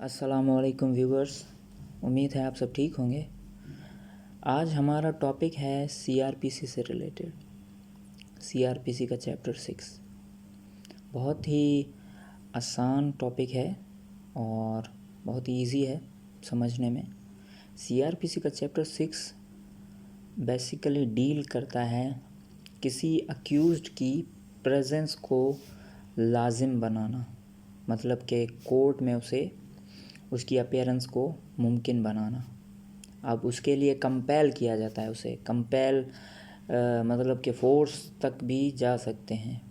अस्सलामुअलैकुम व्यूवर्स, उम्मीद है आप सब ठीक होंगे। आज हमारा टॉपिक है सीआरपीसी से रिलेटेड, सीआरपीसी का चैप्टर 6। बहुत ही आसान टॉपिक है और बहुत ही इजी है समझने में। सीआरपीसी का चैप्टर 6 बेसिकली डील करता है किसी अक्यूज्ड की प्रेजेंस को लाजिम बनाना, मतलब कि कोर्ट में उसकी अपीयरेंस को मुमकिन बनाना। अब उसके लिए कंपेल किया जाता है, उसे कंपेल मतलब कि फ़ोर्स तक भी जा सकते हैं।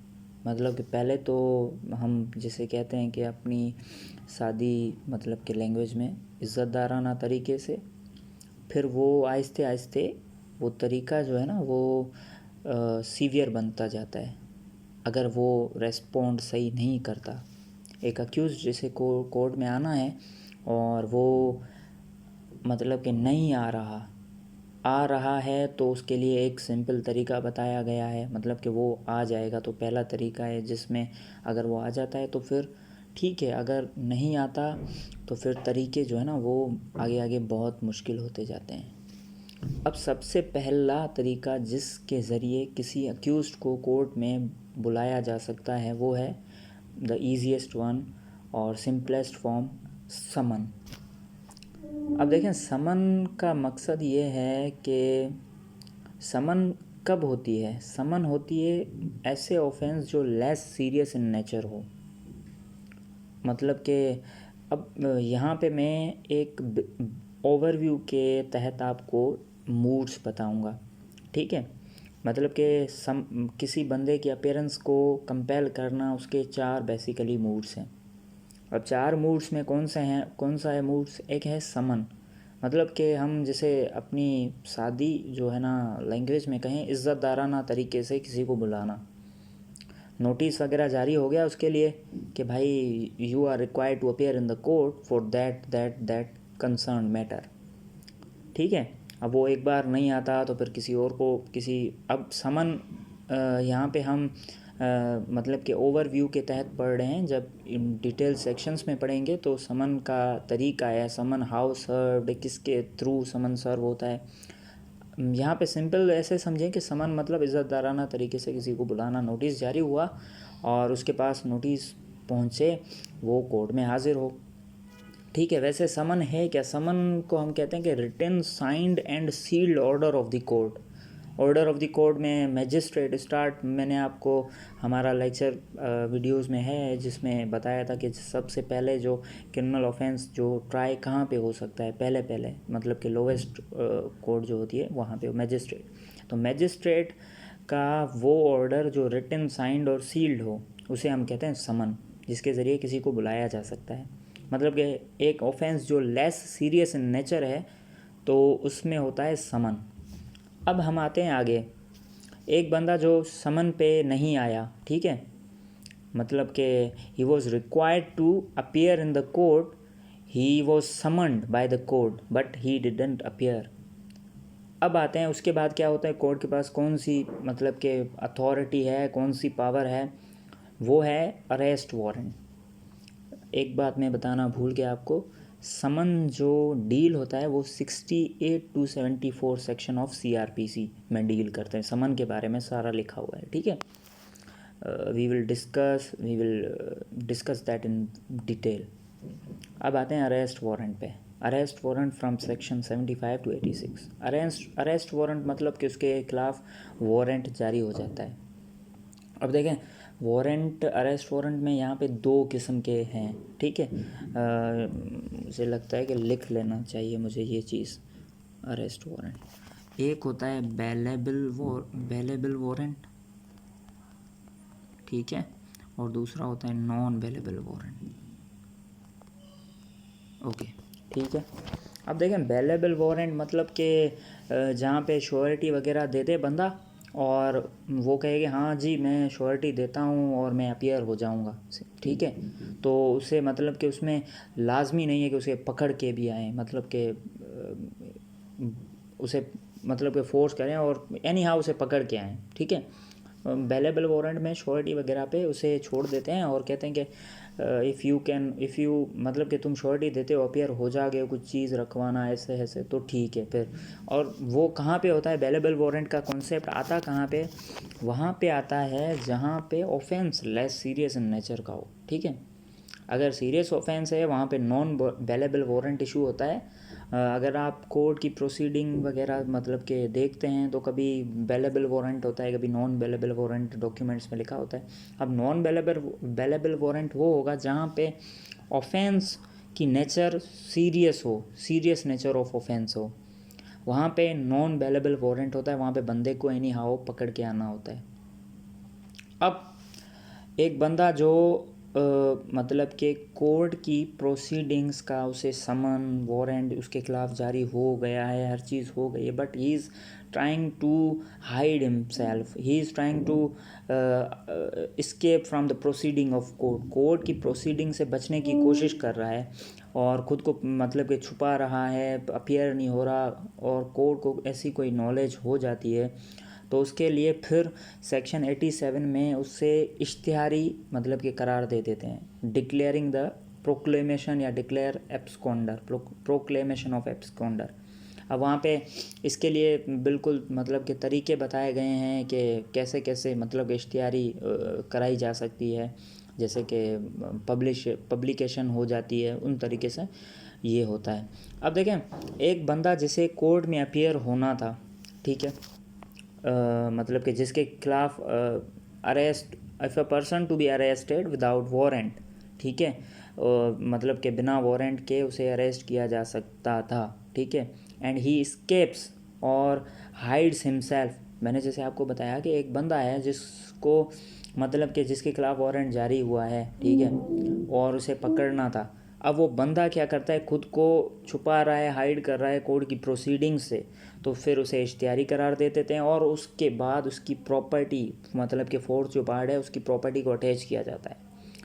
मतलब कि पहले तो हम जिसे कहते हैं कि अपनी सादी मतलब के लैंग्वेज में इज़्ज़तदाराना तरीके से, फिर वो आहिस्ते आहिस्ते वो तरीका जो है ना वो सीवियर बनता जाता है अगर वो रेस्पॉन्ड सही नहीं करता। एक अक्यूज़ जिसे कोर्ट में आना है और वो मतलब कि नहीं आ रहा है तो उसके लिए एक सिंपल तरीका बताया गया है, मतलब कि वो आ जाएगा तो पहला तरीका है जिसमें अगर वो आ जाता है तो फिर ठीक है, अगर नहीं आता तो फिर तरीके जो है ना वो आगे आगे बहुत मुश्किल होते जाते हैं। अब सबसे पहला तरीका जिसके ज़रिए किसी अक्यूज़्ड को कोर्ट में बुलाया जा सकता है वो है द ईजीएस्ट वन और सिंपलेस्ट फॉर्म, समन। अब देखें, समन का मकसद ये है कि समन कब होती है? समन होती है ऐसे ऑफेंस जो लेस सीरियस इन नेचर हो। मतलब कि अब यहाँ पे मैं एक ओवरव्यू के तहत आपको मूड्स बताऊँगा, ठीक है। मतलब कि किसी बंदे की अपीयरेंस को कंपेल करना, उसके 4 बेसिकली मूड्स हैं। अब 4 मूड्स में कौन सा है मूड्स? एक है समन, मतलब कि हम जैसे अपनी सादी जो है ना लैंग्वेज में कहें, इज़्ज़तदाराना तरीके से किसी को बुलाना। नोटिस वगैरह जारी हो गया उसके लिए कि भाई you are required to appear in the court for that concern matter, ठीक है। अब वो एक बार नहीं आता तो फिर किसी और को अब समन यहाँ पे हम मतलब कि ओवरव्यू के तहत पढ़ रहे हैं। जब इन डिटेल सेक्शंस में पढ़ेंगे तो समन का तरीका है, समन हाउ सर्व्ड, किसके थ्रू समन सर्व होता है। यहाँ पे सिंपल ऐसे समझें कि समन मतलब इज़्ज़तदाराना तरीके से किसी को बुलाना। नोटिस जारी हुआ और उसके पास नोटिस पहुँचे, वो कोर्ट में हाजिर हो, ठीक है। वैसे समन है क्या? समन को हम कहते हैं कि written signed and sealed order of the court. Order of the court में मैजिस्ट्रेट स्टार्ट, मैंने आपको हमारा लेक्चर वीडियोस में है जिसमें बताया था कि सबसे पहले जो क्रिमिनल ऑफेंस जो ट्राई कहाँ पे हो सकता है, पहले मतलब कि लोवेस्ट कोर्ट जो होती है वहाँ पे मैजिस्ट्रेट। तो मैजिस्ट्रेट का वो ऑर्डर जो रिटन साइंड और सील्ड हो उसे हम कहते हैं समन, जिसके ज़रिए किसी को बुलाया जा सकता है। मतलब कि एक ऑफेंस जो लेस सीरियस इन नेचर है तो उसमें होता है समन। अब हम आते हैं आगे, एक बंदा जो समन पे नहीं आया, ठीक है, मतलब कि he was required to appear in the court, he was summoned by the court but he didn't appear. अब आते हैं उसके बाद क्या होता है, कोर्ट के पास कौन सी मतलब कि अथॉरिटी है, कौन सी पावर है, वो है अरेस्ट वारंट। एक बात मैं बताना भूल गया आपको, समन जो डील होता है वो 68 to 74 सेक्शन ऑफ सीआरपीसी में डील करते हैं। समन के बारे में सारा लिखा हुआ है, ठीक है। We will discuss that in detail. अब आते हैं अरेस्ट वारंट पे। Arrest warrant from section 75 to 86। Arrest warrant मतलब कि उसके खिलाफ वारंट जारी हो जाता है। अब देखें, वारंट, अरेस्ट वारंट में यहाँ पे 2 किस्म के हैं, ठीक है। मुझे लगता है कि लिख लेना चाहिए मुझे ये चीज़। अरेस्ट वारंट एक होता है बेलेबल वारंट, ठीक है, और दूसरा होता है नॉन बेलेबल वारंट, ओके, ठीक है। अब देखें, बेलेबल वारंट मतलब कि जहाँ पे श्योरिटी वगैरह दे दे बंदा और वो कहे कि हाँ जी मैं श्योरिटी देता हूँ और मैं अपीयर हो जाऊँगा, ठीक है। तो उसे मतलब कि उसमें लाजमी नहीं है कि उसे पकड़ के भी आए, मतलब कि उसे मतलब कि फोर्स करें और एनी हाउ उसे पकड़ के आएँ, ठीक है। बेलेबल वारंट में श्योरिटी वगैरह पे उसे छोड़ देते हैं और कहते हैं कि इफ़ यू मतलब कि तुम श्योरिटी देते हो, अपीयर हो जाओगे, कुछ चीज़ रखवाना ऐसे ऐसे तो ठीक है फिर। और वो कहाँ पे होता है बेलेबल वारंट का कॉन्सेप्ट आता कहाँ पे? वहाँ पे आता है जहाँ पे offence less serious in nature का हो, ठीक है। अगर सीरियस ऑफेंस है वहाँ पे नॉन बेलेबल वारंट इशू होता है। अगर आप कोर्ट की प्रोसीडिंग वगैरह मतलब के देखते हैं तो कभी बेलेबल वारंट होता है, कभी नॉन बेलेबल वारंट डॉक्यूमेंट्स में लिखा होता है। अब नॉन बेलेबल वारंट वो होगा जहाँ पे ऑफेंस की नेचर सीरियस हो, सीरियस नेचर ऑफ ऑफेंस हो, वहाँ पे नॉन बेलेबल वारंट होता है। वहाँ पे बंदे को एनी हाउ पकड़ के आना होता है। अब एक बंदा जो मतलब कि कोर्ट की प्रोसीडिंग्स का उसे समन वारंट उसके खिलाफ जारी हो गया है, हर चीज़ हो गई है, but he is trying to hide himself, he is trying to escape from the proceeding of court. Court की प्रोसीडिंग से बचने की कोशिश कर रहा है और ख़ुद को मतलब कि छुपा रहा है, अपीयर नहीं हो रहा, और कोर्ट को ऐसी कोई नॉलेज हो जाती है तो उसके लिए फिर सेक्शन 87 में उससे इश्तिहारी मतलब कि करार दे देते हैं, डिक्लेयरिंग द प्रोक्लेमेशन या declare absconder, proclamation of absconder. अब वहाँ पे इसके लिए बिल्कुल मतलब के तरीके बताए गए हैं कि कैसे कैसे मतलब इश्तिहारी कराई जा सकती है, जैसे कि पब्लिकेशन हो जाती है, उन तरीके से ये होता है। अब देखें, एक बंदा जिसे कोर्ट में अपीयर होना था, ठीक है, मतलब कि जिसके खिलाफ arrest, if a person to be arrested without warrant, ठीक है, मतलब कि बिना वारंट के उसे अरेस्ट किया जा सकता था, ठीक है, एंड ही एस्केप्स और हाइड्स हिमसेल्फ। मैंने जैसे आपको बताया कि एक बंदा है जिसको मतलब कि जिसके खिलाफ वारंट जारी हुआ है, ठीक है, और उसे पकड़ना था। अब वो बंदा क्या करता है, खुद को छुपा रहा है, हाइड कर रहा है कोर्ट की प्रोसीडिंग से, तो फिर उसे इश्तिहारी करार दे देते हैं और उसके बाद उसकी प्रॉपर्टी मतलब कि फोर्थ जो पार्ट है उसकी प्रॉपर्टी को अटैच किया जाता है,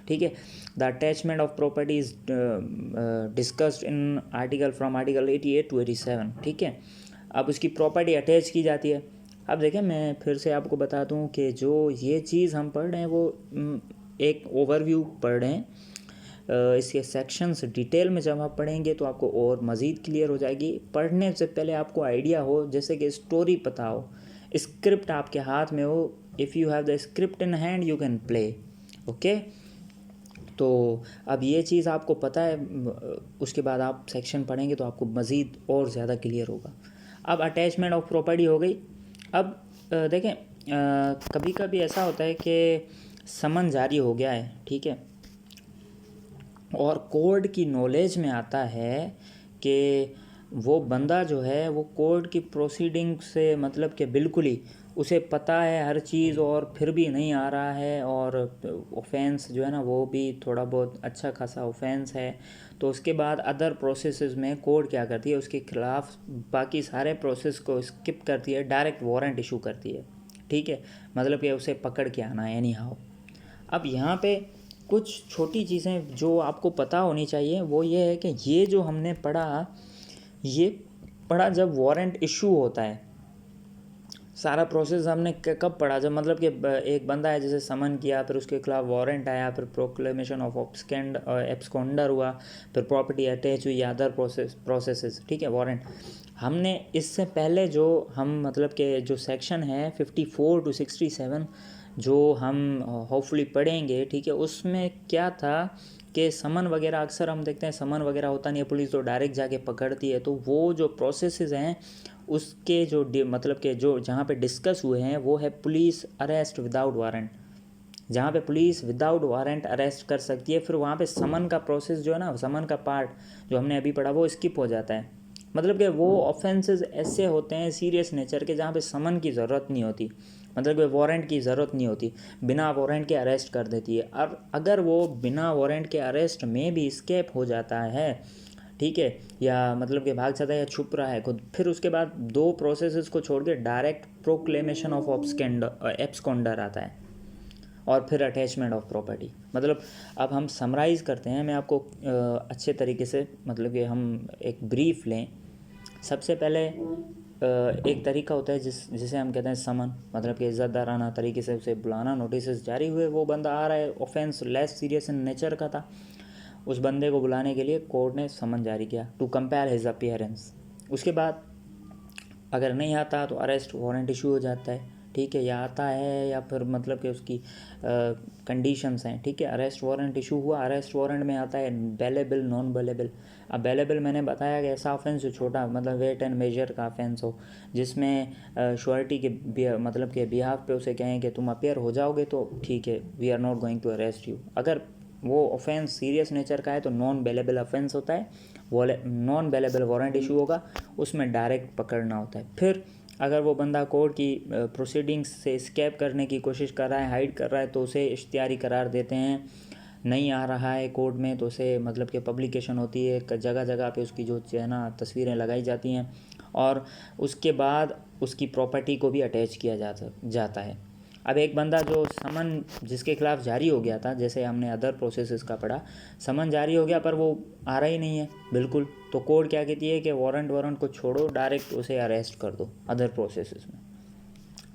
ठीक है। The attachment of property is discussed in article from article 88 to 87, ठीक है। अब उसकी प्रॉपर्टी अटैच की जाती है। अब देखें, मैं फिर से आपको बता दूं कि जो ये चीज़ हम पढ़ रहे हैं वो एक ओवरव्यू पढ़ रहे हैं। इसके सेक्शंस डिटेल में जब आप पढ़ेंगे तो आपको और मज़ीद क्लियर हो जाएगी। पढ़ने से पहले आपको आइडिया हो, जैसे कि स्टोरी पता हो, स्क्रिप्ट आपके हाथ में हो। If you have the script in hand you can play, okay. तो अब ये चीज़ आपको पता है, उसके बाद आप सेक्शन पढ़ेंगे तो आपको मज़ीद और ज़्यादा क्लियर होगा। अब अटैचमेंट ऑफ प्रॉपर्टी हो गई। अब देखें, कभी कभी ऐसा होता है कि समन जारी हो गया है, ठीक है, और कोर्ट की नॉलेज में आता है कि वो बंदा जो है वो कोर्ट की प्रोसीडिंग से मतलब कि बिल्कुल ही उसे पता है हर चीज़, और फिर भी नहीं आ रहा है, और ऑफेंस जो है ना वो भी थोड़ा बहुत अच्छा खासा ऑफेंस है। तो उसके बाद अदर प्रोसेसेस में कोर्ट क्या करती है, उसके खिलाफ बाकी सारे प्रोसेस को स्किप करती है, डायरेक्ट वारंट इशू करती है, ठीक है, मतलब कि उसे पकड़ के आना है एनी हाउ। अब यहाँ पे कुछ छोटी चीज़ें जो आपको पता होनी चाहिए वो ये है कि ये जो हमने पढ़ा, ये पढ़ा जब वारंट इशू होता है। सारा प्रोसेस हमने कब पढ़ा, जब मतलब कि एक बंदा है जैसे समन किया, फिर उसके खिलाफ वारंट आया, फिर प्रोक्लेमेशन ऑफ एब्सकॉन्डर हुआ, फिर प्रॉपर्टी अटैच हुई, अदर प्रोसेसेस, ठीक है, वारंट। हमने इससे पहले जो हम मतलब कि जो सेक्शन है 54 to 67 जो हम होपफुली पढ़ेंगे, ठीक है, उसमें क्या था कि समन वगैरह अक्सर हम देखते हैं समन वगैरह होता नहीं है, पुलिस तो डायरेक्ट जाके पकड़ती है। तो वो जो प्रोसेसेस हैं उसके जो मतलब के जो जहाँ पे डिस्कस हुए हैं वो है पुलिस अरेस्ट विदाउट वारंट, जहाँ पे पुलिस विदाउट वारंट अरेस्ट कर सकती है। फिर वहाँ पे समन का प्रोसेस जो है ना, समन का पार्ट जो हमने अभी पढ़ा वो स्किप हो जाता है। मतलब कि वो ऑफेंसेस ऐसे होते हैं सीरियस नेचर के जहाँ पे समन की ज़रूरत नहीं होती, मतलब कि वारंट की ज़रूरत नहीं होती, बिना वारंट के अरेस्ट कर देती है। और अगर वो बिना वारंट के अरेस्ट में भी स्केप हो जाता है, ठीक है, या मतलब कि भाग जाता है या छुप रहा है खुद, फिर उसके बाद दो प्रोसेसेस को छोड़ के डायरेक्ट प्रोक्लेमेशन ऑफ एब्सकॉन्डर आता है और फिर अटैचमेंट ऑफ प्रॉपर्टी। मतलब अब हम समराइज़ करते हैं, मैं आपको अच्छे तरीके से मतलब कि हम एक ब्रीफ लें। सबसे पहले एक तरीका होता है जिसे हम कहते हैं समन, मतलब कि इज़्ज़तदाराना तरीके से उसे बुलाना। नोटिस जारी हुए, वो बंदा आ रहा है, offence less serious in nature का था, उस बंदे को बुलाने के लिए कोर्ट ने समन जारी किया टू कंपेल हिज अपीयरेंस। उसके बाद अगर नहीं आता तो अरेस्ट वारंट इशू हो जाता है, ठीक है, या आता है या फिर मतलब कि उसकी कंडीशंस हैं, ठीक है। अरेस्ट वारंट इशू हुआ, अरेस्ट वारंट में आता है बेलेबल, नॉन बेलेबल। अब बेलेबल मैंने बताया कि ऐसा ऑफेंस जो छोटा मतलब वेट एंड मेजर का ऑफेंस हो, जिसमें श्योरिटी के मतलब के बिहाफ पे उसे कहें कि तुम अपेयर हो जाओगे तो ठीक है, we are not going to arrest you. अगर वो ऑफेंस सीरियस नेचर का है तो नॉन बेलेबल ऑफेंस होता है, वो नॉन बेलेबल वारंट इशू होगा, उसमें डायरेक्ट पकड़ना होता है। फिर अगर वो बंदा कोर्ट की प्रोसीडिंग्स से स्केप करने की कोशिश कर रहा है, हाइड कर रहा है, तो उसे इश्तियारी करार देते हैं। नहीं आ रहा है कोर्ट में तो उसे मतलब कि पब्लिकेशन होती है, जगह जगह पे उसकी जो है ना तस्वीरें लगाई जाती हैं, और उसके बाद उसकी प्रॉपर्टी को भी अटैच किया जाता है। अब एक बंदा जो समन जिसके खिलाफ जारी हो गया था, जैसे हमने अदर प्रोसेसेस का पढ़ा, समन जारी हो गया पर वो आ रहा ही नहीं है बिल्कुल, तो कोर्ट क्या कहती है कि वारंट को छोड़ो, डायरेक्ट उसे अरेस्ट कर दो। अदर प्रोसेसेस में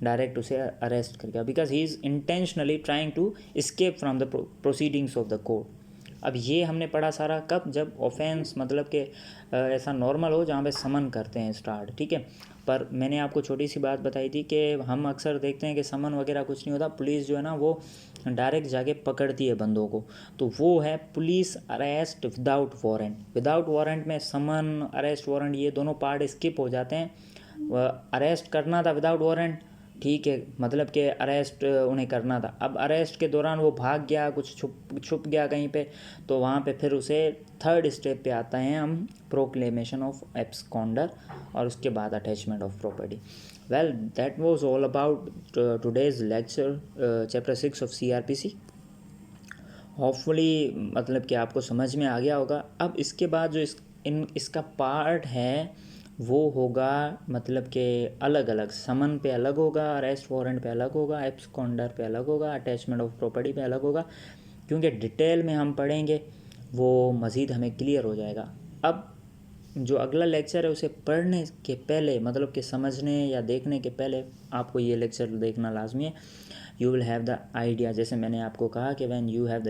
डायरेक्ट उसे अरेस्ट कर दिया, because he is intentionally trying to escape from the proceedings of the court. अब ये हमने पढ़ा सारा कब, जब ऑफेंस मतलब कि ऐसा नॉर्मल हो जहाँ पे समन करते हैं स्टार्ट, ठीक है। पर मैंने आपको छोटी सी बात बताई थी कि हम अक्सर देखते हैं कि समन वगैरह कुछ नहीं होता, पुलिस जो है ना वो डायरेक्ट जाके पकड़ती है बंदों को, तो वो है police arrest without warrant. Without warrant में समन, अरेस्ट वारंट ये दोनों पार्ट स्किप हो जाते हैं। अरेस्ट करना था विदाउट वारंट, ठीक है, मतलब कि अरेस्ट उन्हें करना था। अब अरेस्ट के दौरान वो भाग गया, कुछ छुप गया कहीं पे, तो वहाँ पे फिर उसे थर्ड स्टेप पे आता है हम, प्रोक्लेमेशन ऑफ एब्सकॉन्डर, और उसके बाद attachment of property. Well that was all about today's lecture, chapter 6 of CRPC। Hopefully मतलब कि आपको समझ में आ गया होगा। अब इसके बाद जो इसका पार्ट है वो होगा मतलब कि अलग अलग, समन पे अलग होगा, अरेस्ट वारंट पे अलग होगा, एब्सकॉन्डर पे अलग होगा, अटैचमेंट ऑफ प्रॉपर्टी पे अलग होगा, क्योंकि डिटेल में हम पढ़ेंगे वो मज़ीद हमें क्लियर हो जाएगा। अब जो अगला लेक्चर है उसे पढ़ने के पहले मतलब कि समझने या देखने के पहले आपको ये लेक्चर देखना लाजमी है। You will have the idea, जैसे मैंने आपको कहा कि व्हेन यू हैव द